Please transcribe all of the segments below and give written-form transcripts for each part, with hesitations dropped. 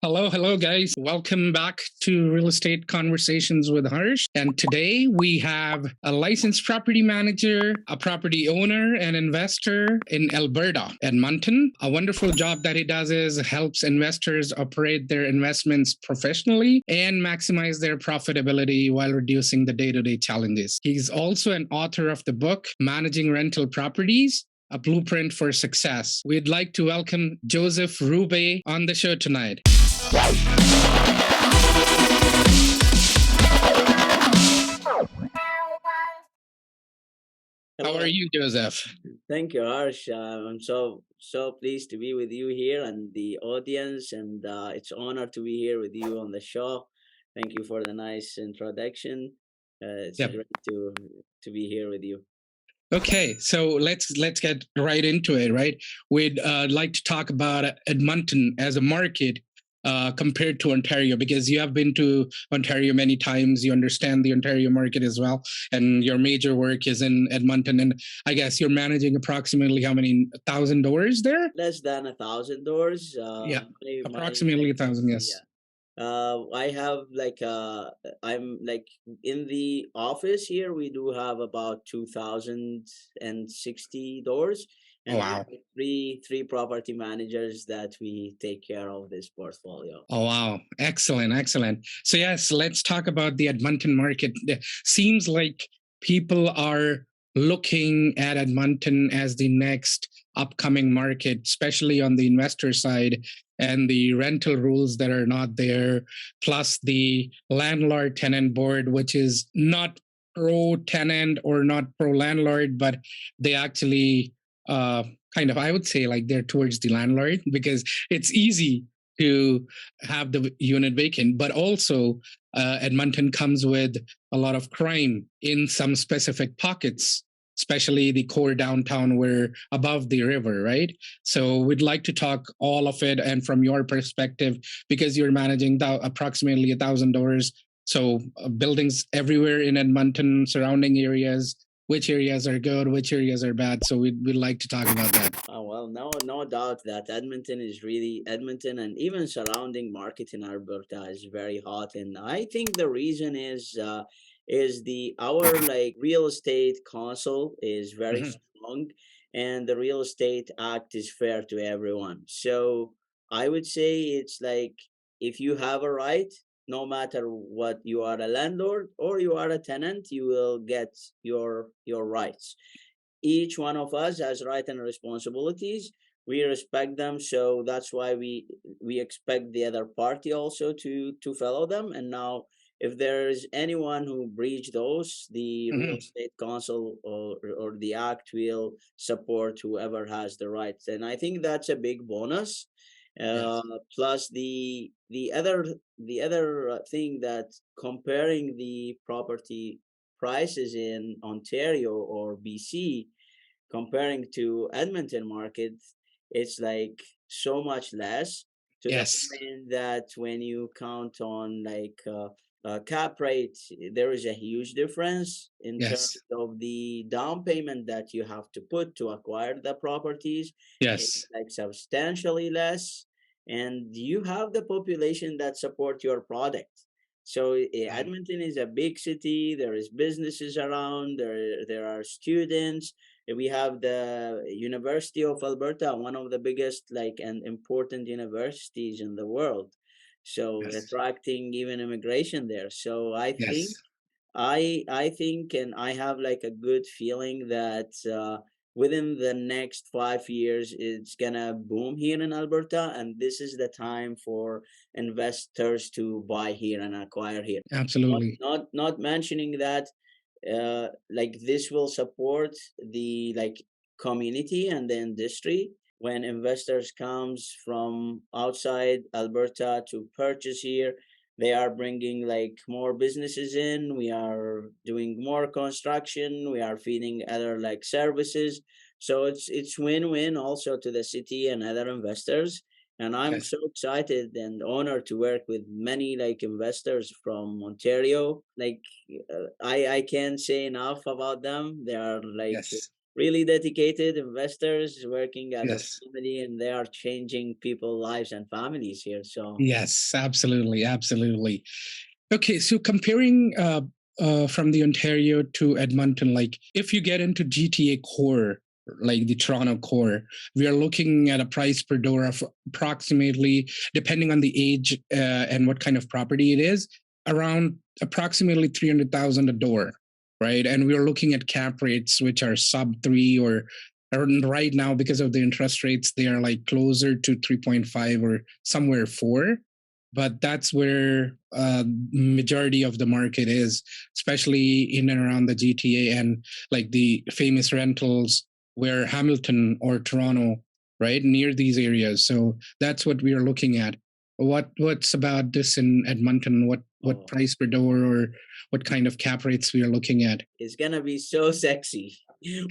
Hello, guys. Welcome back to Real Estate Conversations with Harsh. And today we have a licensed property manager, a property owner, and investor in Alberta, Edmonton. A wonderful job that he does is helps investors operate their investments professionally and maximize their profitability while reducing the day-to-day challenges. He's also an author of the book, Managing Rental Properties, a blueprint for success. We'd like to welcome Joseph Rubay on the show tonight. How are you, Joseph? Thank you, Harsh. I'm so pleased to be with you here and the audience, and it's an honor to be here with you on the show. Thank you for the nice introduction. It's Yep. great to be here with you. Okay, so let's get right into it. Right, we'd like to talk about Edmonton as a market compared to Ontario, because you have been to Ontario many times. You understand the Ontario market as well, and your major work is in Edmonton. And I guess you're managing approximately how many thousand doors there? Less than 1,000 doors. Yeah, approximately 1,000. Yes. Yeah. I have I'm like in the office here. We do have about 2,060 doors, and Oh, we wow. have three property managers that we take care of this portfolio. Oh, wow. Excellent. So yes, let's talk about the Edmonton market. Seems like people are looking at Edmonton as the next upcoming market, especially on the investor side, and the rental rules that are not there, plus the landlord tenant board, which is not pro tenant or not pro landlord, but they actually kind of, I would say, like they're towards the landlord, because it's easy to have the unit vacant. But also, Edmonton comes with a lot of crime in some specific pockets, especially the core downtown, where above the river, right? So we'd like to talk all of it, and from your perspective, because you're managing approximately 1,000 doors. So buildings everywhere in Edmonton, surrounding areas, which areas are good, which areas are bad. So we'd like to talk about that. Oh, well, no doubt that Edmonton and even surrounding market in Alberta is very hot, and I think the reason is the our like real estate council is very strong, and the real estate act is fair to everyone. So I would say it's like if you have a right, no matter what, you are a landlord or you are a tenant, you will get your rights. Each one of us has rights and responsibilities. We respect them, so that's why we expect the other party also to follow them. And now, if there is anyone who breach those, the real estate council or the act will support whoever has the rights, and I think that's a big bonus. Yes. Plus the other thing that comparing the property prices in Ontario or BC comparing to Edmonton market, it's like so much less, to the Yes. point that when you count on cap rate, there is a huge difference in terms Yes. of the down payment that you have to put to acquire the properties. It's Yes. like substantially less, and you have the population that support your product. So Edmonton is a big city. There is businesses around. There are students. We have the University of Alberta, one of the biggest and important universities in the world. So Yes. attracting even immigration there. So I think Yes. I think and I have like a good feeling that within the next 5 years it's gonna boom here in Alberta, and this is the time for investors to buy here and acquire here. Absolutely. Not mentioning that this will support the community and the industry when investors comes from outside Alberta to purchase here. They are bringing more businesses in. We are doing more construction. We are feeding other services. So it's win-win also to the city and other investors. And I'm Yes. so excited and honored to work with many investors from Ontario. I can't say enough about them. They are Yes. really dedicated investors working as a Yes. family, and they are changing people's lives and families here. So Yes, absolutely, absolutely. Okay, so comparing from the Ontario to Edmonton, like if you get into GTA core, like the Toronto core, we are looking at a price per door of approximately, depending on the age and what kind of property it is, around approximately 300,000 a door, right? And we are looking at cap rates which are sub three or right now because of the interest rates, they are like closer to 3.5 or somewhere four, but that's where majority of the market is, especially in and around the GTA and like the famous rentals where Hamilton or Toronto, right near these areas. So that's what we are looking at. What's about this in Edmonton? What oh, price per door or what kind of cap rates we are looking at? it's gonna be so sexy.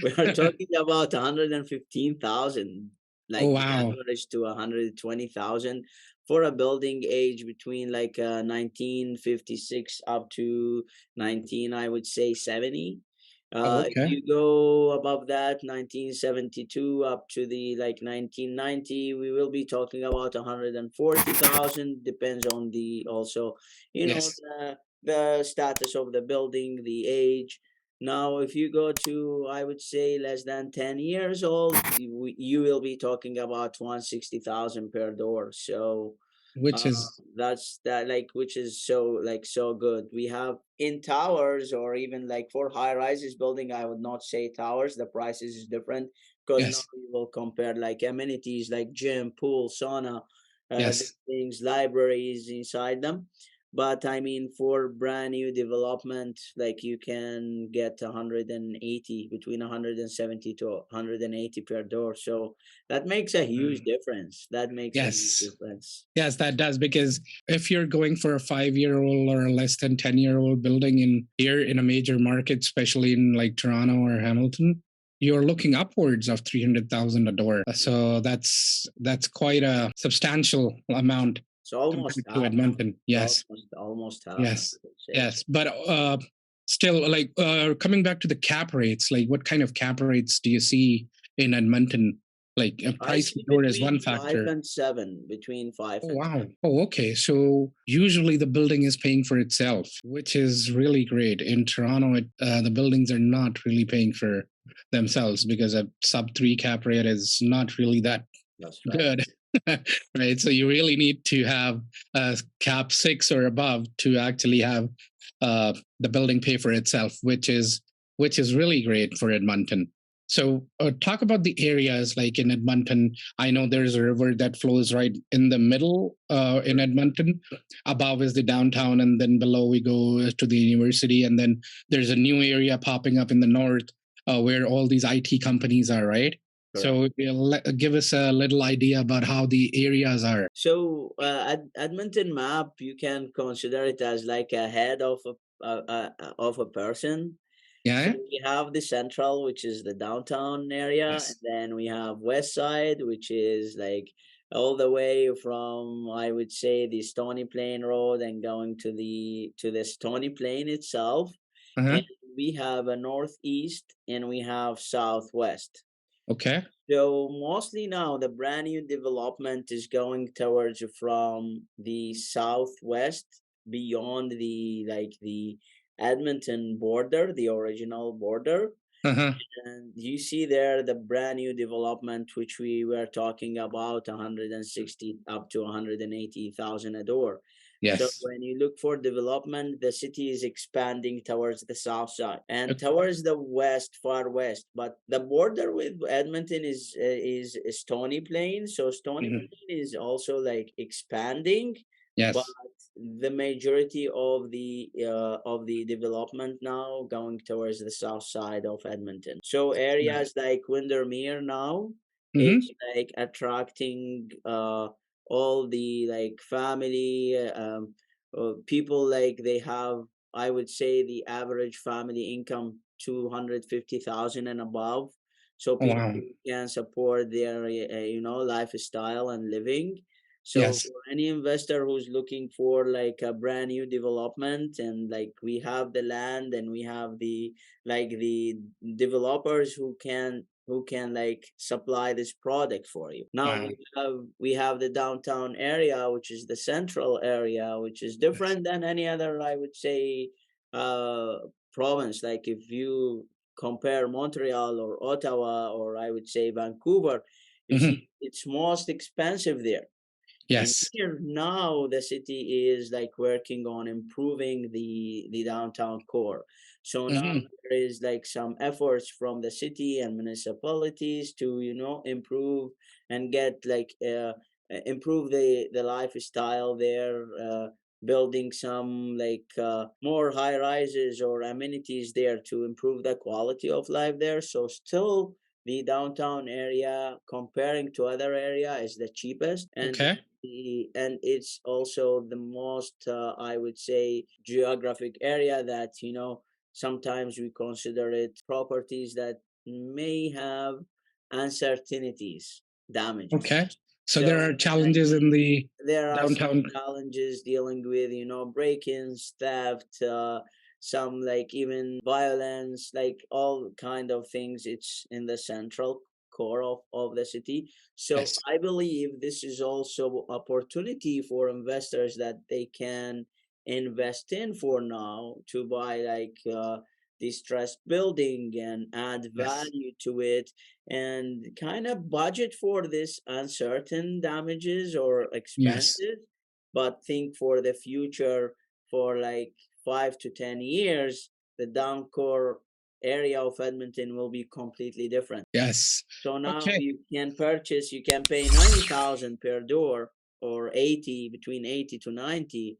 We are talking about 115,000, Oh like the wow! average to 120,000 for a building age between like 1956 up to 19, I would say 70. Oh If okay. you go above that, 1972 up to the like 1990, we will be talking about 140,000. Depends on the also, Yes. the status of the building, the age. Now, if you go to, I would say, less than 10 years old, you will be talking about 160,000 per door. So Which uh, is that's that, like, which is so like so good. We have in towers or even like for high rises building, I would not say towers. The prices is different because now yes, we will compare like amenities like gym, pool, sauna, yes. things, libraries inside them. But I mean, for brand new development, like you can get 180, between 170 to 180 per door. So that makes a huge Mm. difference. That makes a huge Yes. difference. Yes, that does, because if you're going for a 5-year-old or a less than 10-year-old building in here in a major market, especially in like Toronto or Hamilton, you're looking upwards of 300,000 a door. So that's quite a substantial amount It's almost compared to half. Edmonton. It's Yes, almost half, I yes, would say. yes. But still, like coming back to the cap rates, like what kind of cap rates do you see in Edmonton? Like a I price per see door is between one five factor. and seven, between five Oh, and wow. seven. Oh, okay. So usually the building is paying for itself, which is really great. In Toronto, the buildings are not really paying for themselves because a sub three cap rate is not really that That's right. good. Right. So you really need to have a cap six or above to actually have the building pay for itself, which is really great for Edmonton. So talk about the areas like in Edmonton. I know there's a river that flows right in the middle in Edmonton. Above is the downtown, and then below we go to the university, and then there's a new area popping up in the north where all these IT companies are, right? Correct. So give us a little idea about how the areas are. So, Edmonton map, you can consider it as like a head of a person. So Yeah. we have the central, which is the downtown area, and Yes. then we have west side, which is like all the way from, I would say, the Stony Plain Road and going to the Stony Plain itself. And Uh-huh. we have a northeast and we have southwest. Okay. So mostly now the brand new development is going towards from the southwest beyond the Edmonton border, the original border. Uh-huh. And you see there the brand new development, which we were talking about 160 up to 180,000 a door. So Yes. when you look for development, the city is expanding towards the south side and Okay. towards the west, far west. But the border with Edmonton is Stony Plain. So Stony Mhm. Plain is also like expanding, but Yes. the majority of the development now going towards the south side of Edmonton. So areas like Windermere now, it's Mm-hmm. like attracting all the like family people, like they have, I would say, the average family income 250,000 and above, so Oh, people wow. can support their lifestyle and living. So Yes. for any investor who's looking for like a brand new development, and like we have the land and we have the developers who can like supply this product for you. Now Wow. we have the downtown area, which is the central area, which is Yes. different than any other, I would say, uh province. Like if you compare Montreal or Ottawa, or I would say Vancouver, you see Hmm. it's most expensive there. And Yes. here now the city is like working on improving the downtown core. So now Hmm. there is like some efforts from the city and municipalities to improve and get like improve the lifestyle there, building some like more high rises or amenities there to improve the quality of life there. So still the downtown area comparing to other area is the cheapest, Okay. and it's also the most I would say geographic area that sometimes we consider it properties that may have uncertainties, damages. Okay. So there So are challenges in the there are some downtown. challenges dealing with break-ins, theft, some like even violence, like all kind of things. It's in the central core of the city. So Yes. I believe this is also opportunity for investors that they can invest in for now to buy like distressed building and add Yes. value to it, and kind of budget for this uncertain damages or Yes. expenses, but think for the future, for like 5 to 10 years, the down core area of Edmonton will be completely different. Yes. So now Okay. you can pay 90,000 per door, or 80, between 80 to 90,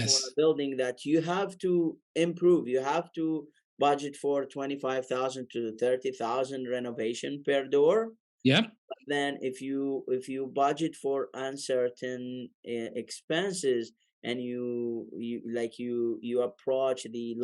for a Yes. building that you have to improve. You have to budget for 25,000 to 30,000 renovation per door. Yep. Then if you budget for uncertain expenses, and you approach the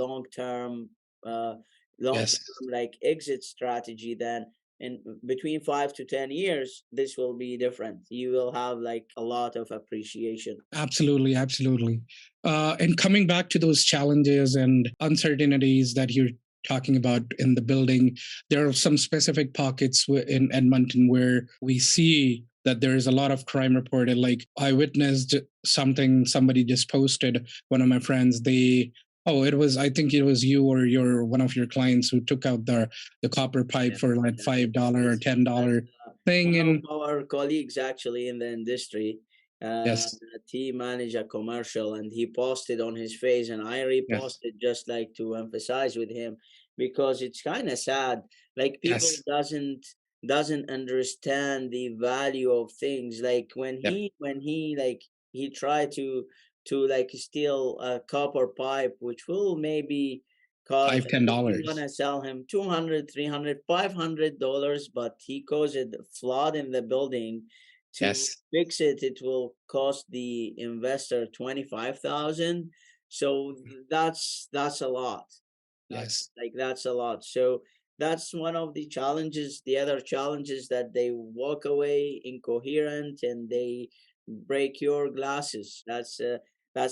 uh long Yes. term like exit strategy, then in between 5 to 10 years this will be different. You will have like a lot of appreciation. Absolutely. Absolutely. And coming back to those challenges and uncertainties that you're talking about in the building, there are some specific pockets in Edmonton where we see that there is a lot of crime reported. Like I witnessed something somebody just posted, one of my friends, they, oh, it was, I think it was you or your one of your clients who took out the copper pipe Yes, for like yes. $5 or This that's $10 thing. one of And our colleagues actually in the industry. yes, That he managed a commercial and he posted on his face, and I yes, reposted just like to emphasize with him, because it's kind of sad. Like people yes, doesn't understand the value of things. Like yep, when he like he tried to like steal a copper pipe, which will maybe cost, five, ten if you want dollars. to sell him 200, 300, $500, but he caused a flood in the building. To Yes, fix it, it will cost the investor 25,000. So that's a lot. yes. That's a lot. So that's one of the challenges. The other challenge is that they walk away incoherent and they break your glasses. That's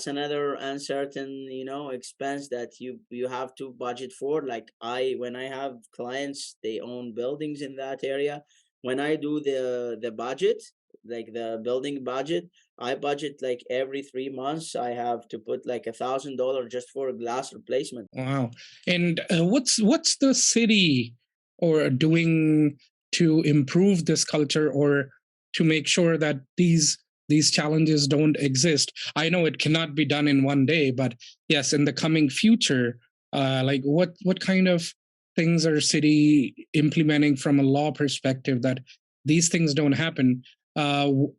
another uncertain, expense that you have to budget for. Like when I have clients, they own buildings in that area. When I do the budget, like the building budget, I budget like every 3 months. I have to put like $1,000 just for a glass replacement. Wow. And what's the city or doing to improve this culture or to make sure that these challenges don't exist? I know it cannot be done in one day, but yes, in the coming future, like what kind of things are city implementing from a law perspective that these things don't happen?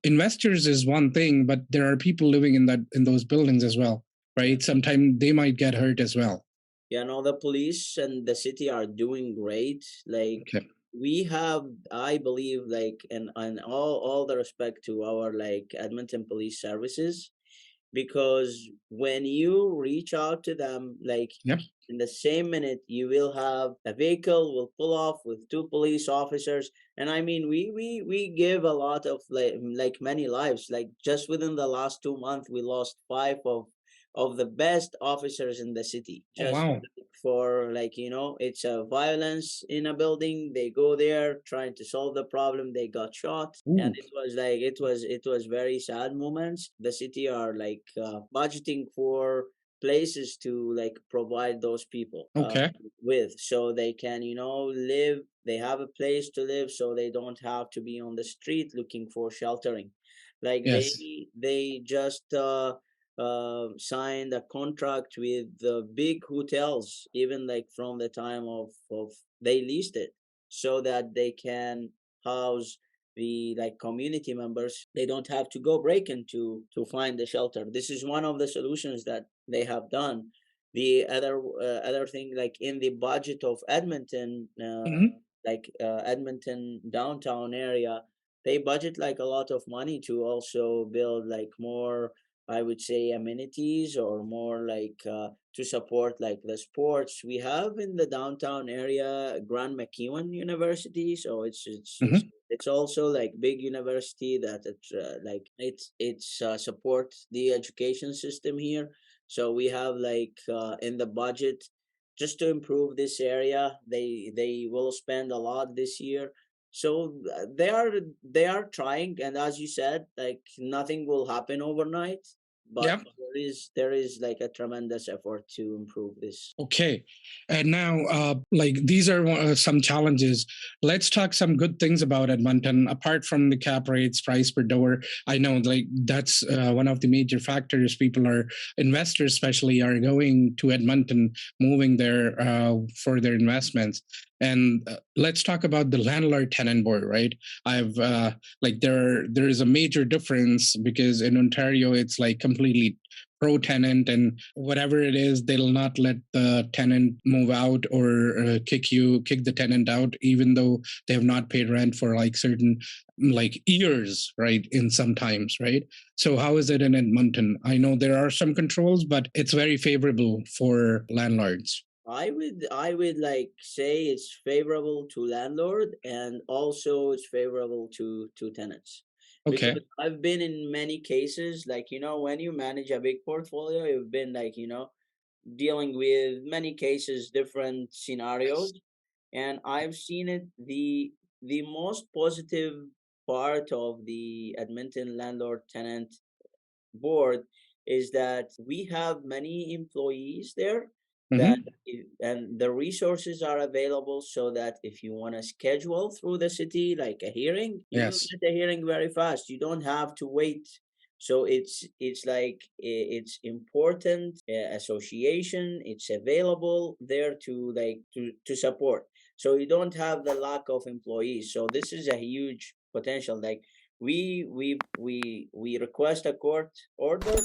Investors is one thing, but there are people living in those buildings as well, Yeah. right? Sometimes they might get hurt as well. The police and the city are doing great. Like Okay. we have, I believe, like, and all the respect to our like Edmonton police services. because when you reach out to them, like Yep. in the same minute, you will have a vehicle will pull off with two police officers. And I mean, we give a lot of like many lives. Like just within the last 2 months, we lost five of the best officers in the city, Oh, just wow. for like, it's a violence in a building. They go there trying to solve the problem, they got shot. And Ooh. it was like it was very sad moments. The city are like budgeting for places to like provide those people Okay. with, so they can live. They have a place to live, so they don't have to be on the street looking for sheltering. Like they Yes. they just signed a contract with the big hotels, even like from the time of they leased it, so that they can house the like community members. They don't have to go break into to find the shelter. This is one of the solutions that they have done. The other thing, like in the budget of Edmonton, Hmm. Edmonton downtown area, they budget like a lot of money to also build like more, I would say, amenities, or more like to support like the sports. We have in the downtown area Grand McEwen University, so Hmm. it's also like big university that it's support the education system here. So we have like in the budget, just to improve this area, they will spend a lot this year. So they are trying, and as you said, like nothing will happen overnight, but Yep. there is like a tremendous effort to improve this. Okay. And now, like these are some challenges. Let's talk some good things about Edmonton. Apart from the cap rates, price per door, I know like that's one of the major factors. People are investors, especially, are going to Edmonton, moving there for their investments. And let's talk about the landlord-tenant board, right? I've like there is a major difference because in Ontario it's like completely pro tenant, and whatever it is, they'll not let the tenant move out or kick the tenant out even though they have not paid rent for like certain like years, right? In sometimes, right? So how is it in Edmonton? I know there are some controls, but it's very favorable for landlords. I would like say it's favorable to landlord, and also it's favorable to tenants, Okay. because I've been in many cases, like when you manage a big portfolio, you've been like dealing with many cases, different Yes. scenarios, and I've seen it. The most positive part of the Edmonton landlord tenant board is that we have many employees there, that Hmm. and the resources are available, so that if you want to schedule through the city like a hearing, you will Yes. get a hearing very fast. You don't have to wait. So it's like it's important association. It's available there to like to support, so you don't have the lack of employees. So this is a huge potential. Like we request a court order,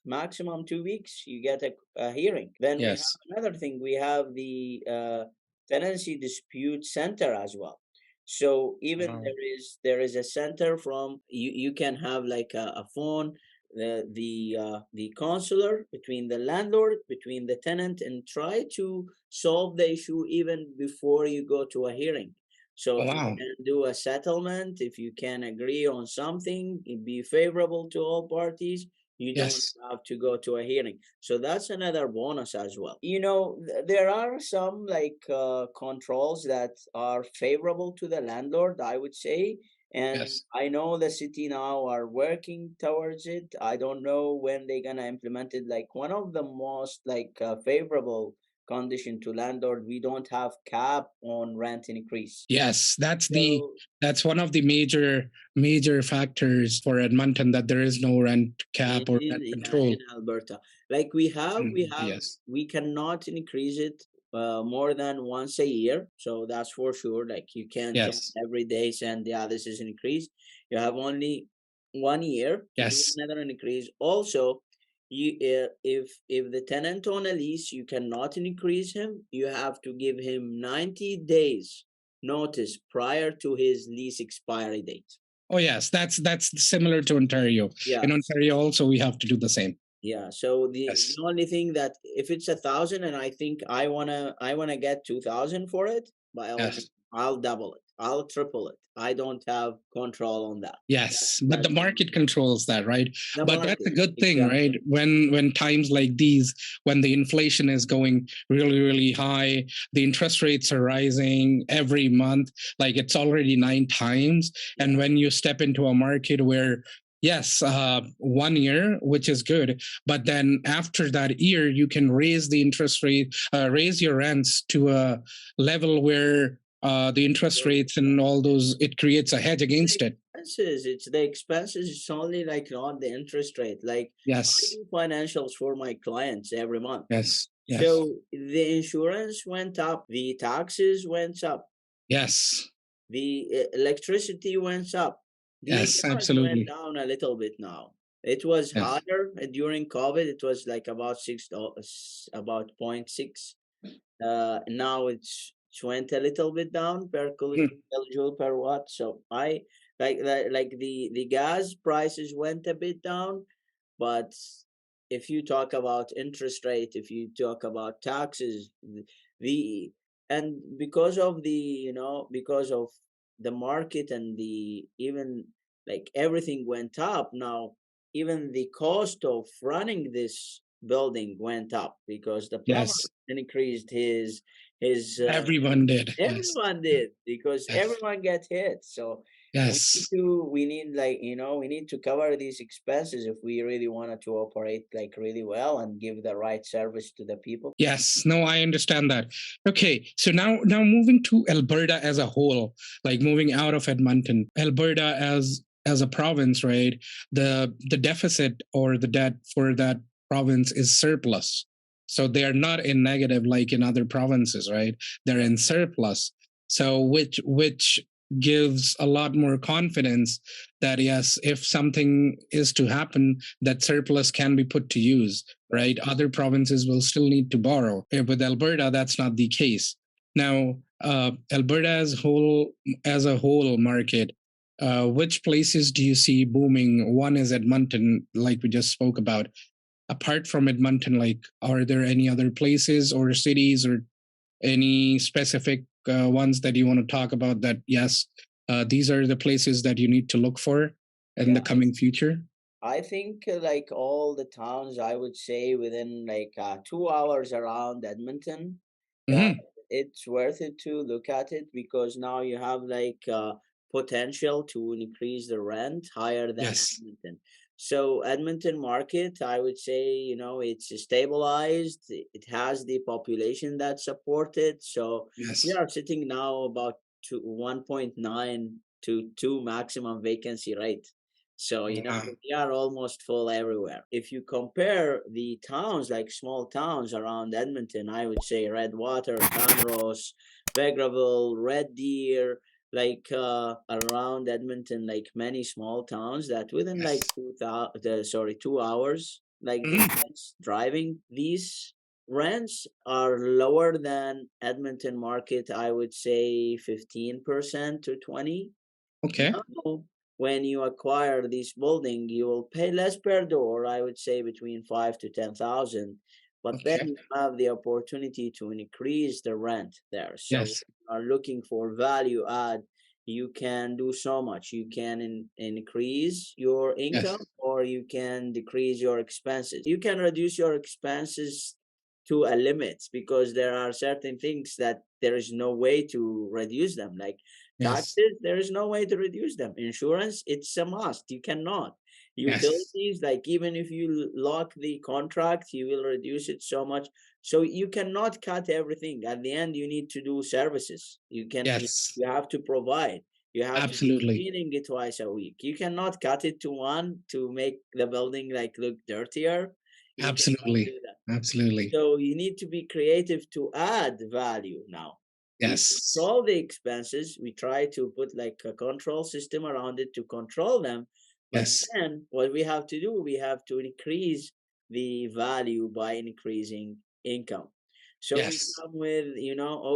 maximum 2 weeks, you get a hearing. Then we have Yes. another thing. We have the tenancy dispute center as well. So even Wow. there is a center from you can have like a phone, the counselor between the landlord, between the tenant, and try to solve the issue even before you go to a hearing. So if you Wow. can do a settlement, if you can agree on something, it be favorable to all parties, you don't Yes. have to go to a hearing. So that's another bonus as well. There are some like controls that are favorable to the landlord, I would say. And Yes. I know the city now are working towards it. I don't know when they're gonna implement it. Like one of the most like favorable condition to landlord, we don't have cap on rent increase. Yes, So that's one of the major factors for Edmonton, that there is no rent in cap or in rent in control. Alberta, like Yes. we cannot increase it more than once a year. So that's for sure. Like you can't Yes. every day send, yeah, this is an increase. You have only 1 year to do Yes. another increase. Also, you if the tenant on a lease, you cannot increase him. You have to give him 90 days notice prior to his lease expiry date. Oh yes, that's similar to Ontario. Yeah. In Ontario also we have to do the same. Yeah. So the Yes. only thing that if it's 1,000 and I think I wanna get 2,000 for it, by all means, Yes. I'll double it. I'll triple it. I don't have control on that. Yes, but the That's market controls that, right? the But that's a market. good thing, right? Exactly. When times like these, when the inflation is going really, really high, the interest rates are rising every month, like it's already 9 times. And Yeah. when you step into a market where, yes, 1 year, which is good, but then after that year, you can raise the interest rate, raise your rents to a level where the interest So rates and all those, it creates a hedge the against it. expenses, it's the expenses, it's only like not the interest rate. Like I Yes, do financials for my clients every month. yes, yes, So the insurance went up, the taxes went up, yes, the electricity went up. The yes, gas went absolutely. down a little bit now. It was Yes. higher during COVID. It was like about about 0.6. Now it's went a little bit down per Mhm. kilojoule per watt. So I like the gas prices went a bit down, but if you talk about interest rate, if you talk about taxes, the and because of the because of the market and the even like everything went up now, even the cost of running this building went up because the plumber Yes, increased his everyone did. Yes, everyone did because yes, everyone get hit. So yes, we need like we need to cover these expenses if we really wanted to operate like really well and give the right service to the people. yes. No, I understand that. Okay, so now moving to Alberta as a whole, like moving out of Edmonton, Alberta as a province, right? The deficit or the debt for that province is surplus. So they are not in negative like in other provinces, right? They're in surplus. So which gives a lot more confidence that yes, if something is to happen, that surplus can be put to use, Yes. right? Other provinces will still need to borrow. With Alberta, that's not the case. Now, Alberta as a whole market, which places do you see booming? One is Edmonton, like we just spoke about. Apart from Edmonton, like, are there any other places or cities or any specific ones that you want to talk about that, yes, these are the places that you need to look for in Yeah. the coming future? I think like all the towns, I would say within like 2 hours around Edmonton, uh, Hmm. it's worth it to look at it because now you have like potential to increase the rent higher than Yes, Edmonton. So Edmonton market, I would say, it's stabilized. It has the population that support it. So we yes. are sitting now about 1.9 to 2 maximum vacancy rate. So, Wow. we are almost full everywhere. If you compare the towns, like small towns around Edmonton, I would say Redwater, Camrose, Vegreville, Red Deer, like around Edmonton, like many small towns that within like Yes. 2 hours, like Mhm. distance driving, these rents are lower than Edmonton market, I would say 15% to 20. Okay. Now, when you acquire this building, you will pay less per door, I would say between 5 to 10,000. But then Okay. you have the opportunity to increase the rent there. So if Yes. you are looking for value add, you can do so much. You can increase your Yes. income or you can decrease your expenses. You can reduce your expenses to a limit because there are certain things that there is no way to reduce them. Like Yes. taxes, there is no way to reduce them. Insurance, it's a must. You cannot. Yes. Utilities, like even if you lock the contract, you will reduce it so much. So you cannot cut everything. At the end, you need to do services. Yes. You have to provide. You have to do Absolutely. cleaning it twice a week. You cannot cut it to one to make the building like look dirtier. You cannot do Absolutely. that. Absolutely. So you need to be creative to add value now. We Yes. control the expenses. We try to put like a control system around it to control them. But Yes. then what we have to do, we have to increase the value by increasing income. So we Yes. come with,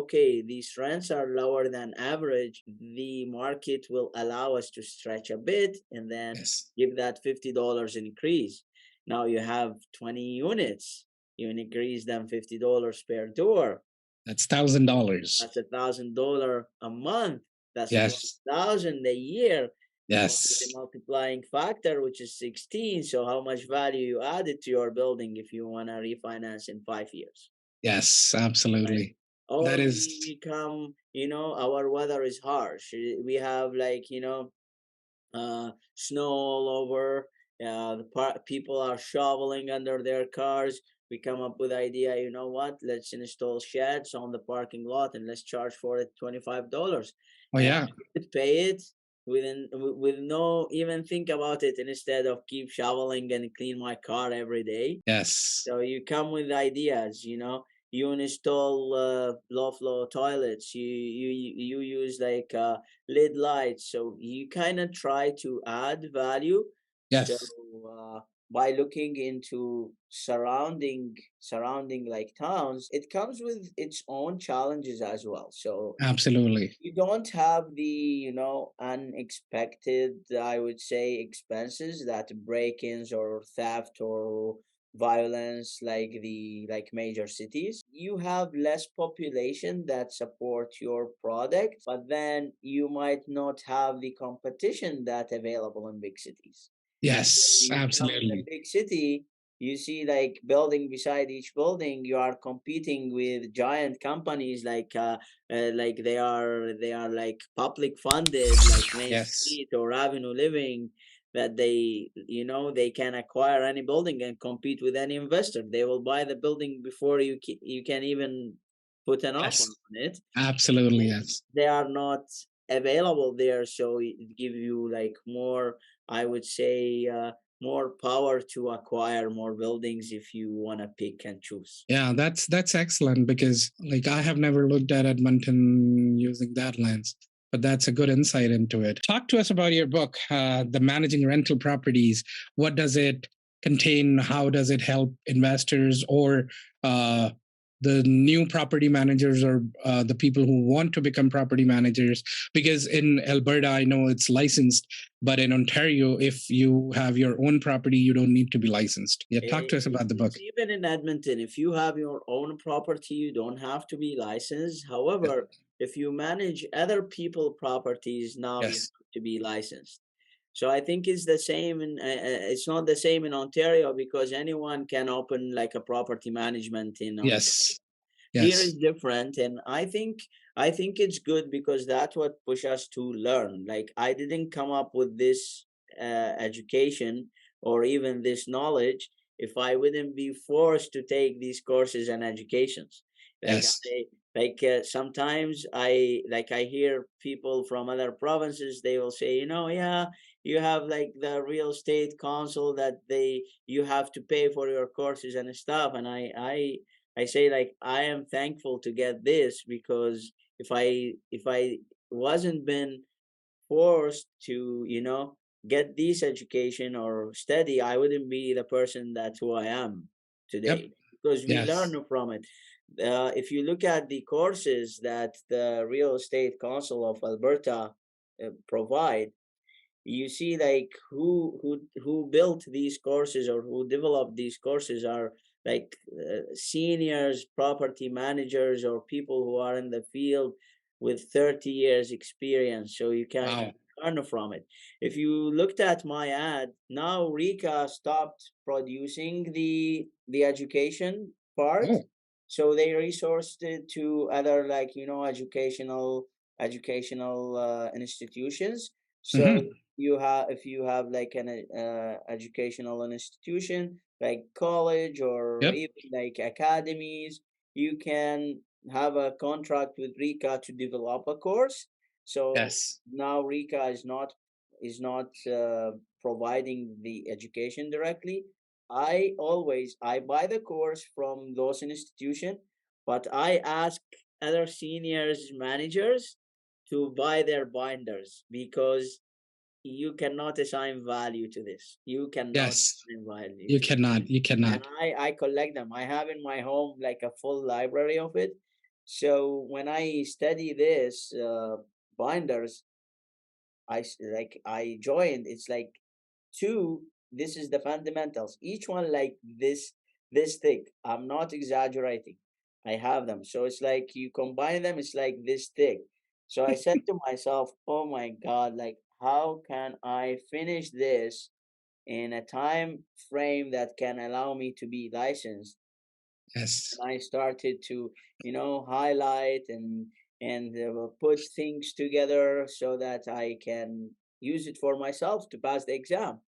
okay, these rents are lower than average. The market will allow us to stretch a bit and then Yes. give that $50 increase. Now you have 20 units. You increase them $50 per door. That's $1,000. That's $1,000 a month. That's Yes. 12,000 a year. Apply the Yes. multiplying factor, which is 16. So how much value you added to your building if you want to refinance in 5 years? Yes. Right? Absolutely. Or That we is, become, our weather is harsh. We have like, snow all over. People are shoveling under their cars. We come up with idea. You know what? Let's install sheds on the parking lot and let's charge for it $25, oh, and yeah. I could pay it with no even think about it, instead of keep shoveling and clean my car every day. Yes. So you come with ideas. You install low flow toilets. You use like lid lights. So you kind of try to add value. So Yes. uh, by looking into surrounding like towns, it comes with its own challenges as well. So Absolutely. you don't have the unexpected, I would say, expenses, that break-ins or theft or violence like major cities. You have less population that support your product, but then you might not have the competition that available in big cities. So Yes. you come in a Absolutely. big city, you see like building beside each building, you are competing with giant companies like they are like public funded, like Main Yes. Street or Avenue Living, that they can acquire any building and compete with any investor. They will buy the building before you can even put an offer Yes. on it. Absolutely. Yes. They are not available there, so it give you like more, I would say, more power to acquire more buildings if you want to pick and choose. Yeah, that's excellent because like I have never looked at Edmonton using that lens, but that's a good insight into it. Talk to us about your book, The Managing Rental Properties. What does it contain? How does it help investors or uh, the new property managers or the people who want to become property managers? Because in Alberta, I know it's licensed, but in Ontario, if you have your own property, you don't need to be licensed. Yeah, talk to us about the book. It's even in Edmonton. If you have your own property, you don't have to be licensed. Yeah. However, if you manage other people properties, now you Yes. have to be licensed. So I think it's the same it's not the same in Ontario, because anyone can open like a property management in Ontario. Yes. Here Yes. is different, and I think it's good, because that's what push us to learn. Like, I didn't come up with this education or even this knowledge if I wouldn't be forced to take these courses and educations. like Yes. i sometimes I hear people from other provinces, they will say, yeah, you have like the real estate council that you have to pay for your courses and stuff. And I say, like, I am thankful to get this, because if I wasn't been forced to get this education or study, I wouldn't be the person that's who I am Yep. today, because we Yes. learn from it. If you look at the courses that the Real Estate Council of Alberta provide, you see like who built these courses or who developed these courses are like seniors, property managers, or people who are in the field with 30 years experience, so you can Wow. learn from it. If you looked at my ad, now Rika stopped producing the education part, Oh. so they resourced it to other, like, educational institutions. So Hmm. if you have like an educational institution like college or Yep. even like academies, you can have a contract with Rika to develop a course. So Yes. now Rika is not providing the education directly. I buy the course from those institutions, but I ask other seniors managers to buy their binders, because you cannot assign value to this. You cannot Yes. assign value You to this. cannot. You And cannot. I collect them. I have in my home like a full library of it. So when I study this binders, I joined. It's like two this is the fundamentals. Each one like this thick. I'm not exaggerating. I have them. So it's like you combine them, it's like this thick. So I said to myself, oh my God, like how can I finish this in a time frame that can allow me to be licensed? Yes. And I started to, highlight and put things together so that I can use it for myself to pass the exam.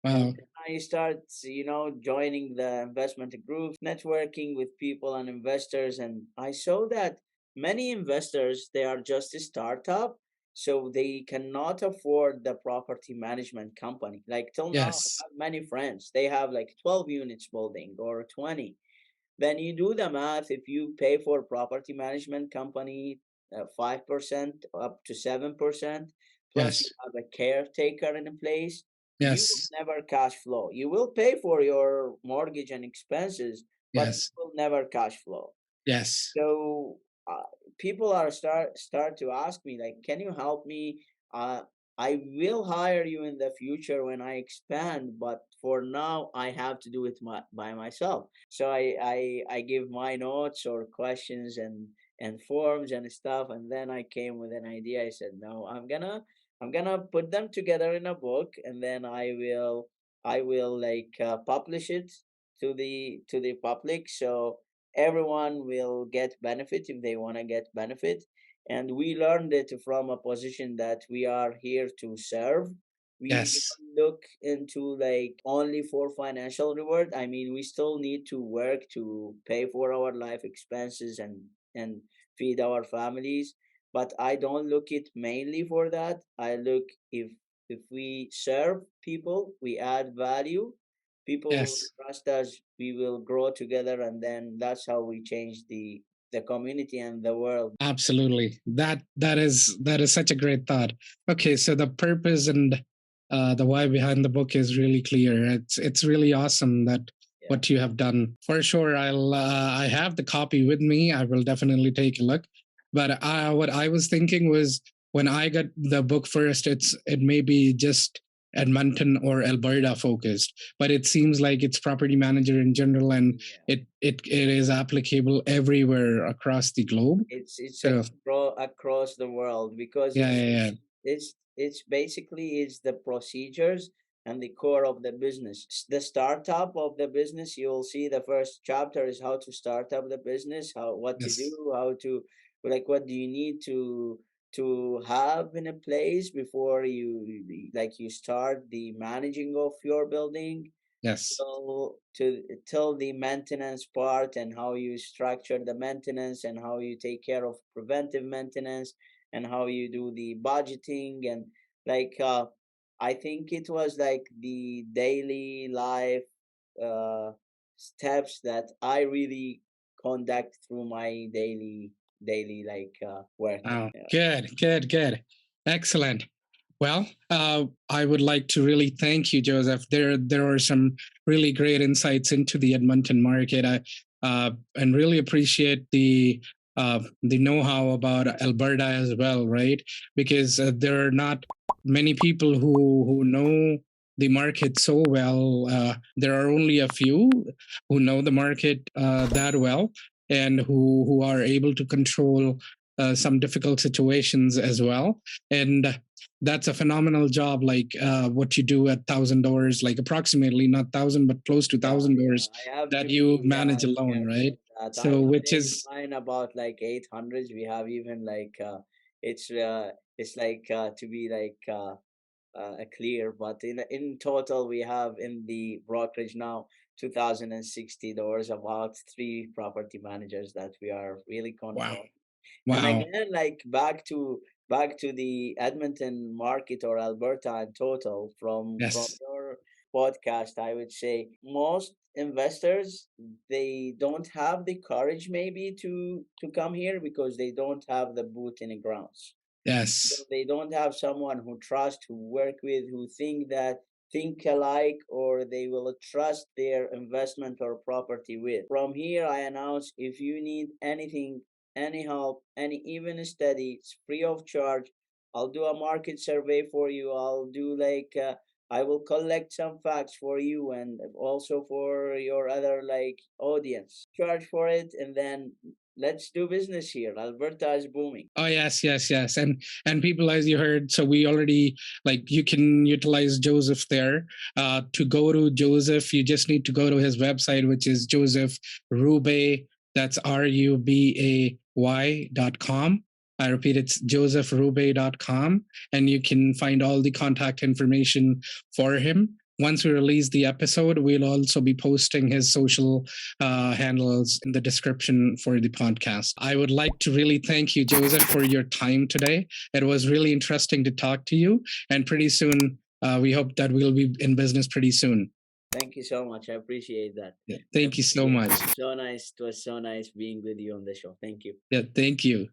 And Wow. then I start, joining the investment groups, networking with people and investors. And I saw that many investors, they are just a startup. So they cannot afford the property management company. Like till now, I Yes. have many friends. They have like 12 units building or 20. Then you do the math. If you pay for property management company 5% up to 7%, plus you Yes. have a caretaker in place, you will Yes. never cash flow. You will pay for your mortgage and expenses, but you Yes. will never cash flow. Yes. So people are start to ask me like, can you help me? Uh, I will hire you in the future when I expand, but for now I have to do it by myself. So I give my notes or questions and forms and stuff, and then I came with an idea. I said, no, I'm gonna put them together in a book, and then I will like publish it to the public. So everyone will get benefit if they want to get benefit. And we learned it from a position that we are here to serve. We Yes. don't look into like only for financial reward. I mean, we still need to work to pay for our life expenses and feed our families, but I don't look it mainly for that. I look, if we serve people, we add value, people will Yes. trust us, we will grow together, and then that's how we change the community and the world. Absolutely. That is such a great thought. Okay, so the purpose and the why behind the book is really clear. It's really awesome that Yeah. what you have done. For sure, I have the copy with me. I will definitely take a look. But what I was thinking was when I got the book first, it may be just Edmonton or Alberta focused, but it seems like it's property manager in general, and Yeah. it is applicable everywhere across the globe. It's So across the world, because yeah, it's yeah, yeah. it's it's it's basically it's the procedures and the core of the business. The startup of the business, you'll see the first chapter is how to start up the business, how what to do, Yes, how to, like, what do you need to have in a place before you start the managing of your building, yes, till the maintenance part, and how you structure the maintenance, and how you take care of preventive maintenance, and how you do the budgeting, and like I think it was like the daily life uh steps that I really conduct through my daily like working. wow, good, good, good, excellent. Well, I would like to really thank you, Joseph. There are some really great insights into the Edmonton market. I and really appreciate the know-how about Alberta as well, right? Because there are not many people who know the market so well. There are only a few who know the market that well, and who are able to control some difficult situations as well. And that's a phenomenal job, like what you do at $1,000, like approximately not thousand but close to Yeah, $1,000 yeah. I have to that you be manage alone, careful right? with that. I So which manage is mine about like 800. We have even like it's it's like to be like clear, but in total we have in the brokerage now $2,060, about three property managers that we are really wow, controlling. And wow. again, like back to the Edmonton market or Alberta in total, from Yes, your podcast, I would say most investors, they don't have the courage maybe to come here because they don't have the boot in the grounds. So yes, they don't have someone who trust, who work with, who think alike, or they will trust their investment or property with. From here, I announce, if you need anything, any help, any even study, it's free of charge. I'll do a market survey for you. I'll do like I will collect some facts for you and also for your other like audience. Charge for it, and then let's do business here. Alberta is booming. Oh yes, yes, yes. And people, as you heard, so we already, like, you can utilize Joseph there. To go to Joseph, you just need to go to his website, which is Joseph Rubay. That's RUBAY.com. I repeat, it's josephRubay.com, and you can find all the contact information for him. Once we release the episode, we'll also be posting his social handles in the description for the podcast. I would like to really thank you, Joseph, for your time today. It was really interesting to talk to you, and pretty soon, we hope that we'll be in business pretty soon. Thank you so much. I appreciate that. Yeah, thank you so much. So nice. It was so nice being with you on the show. Thank you. Yeah, thank you.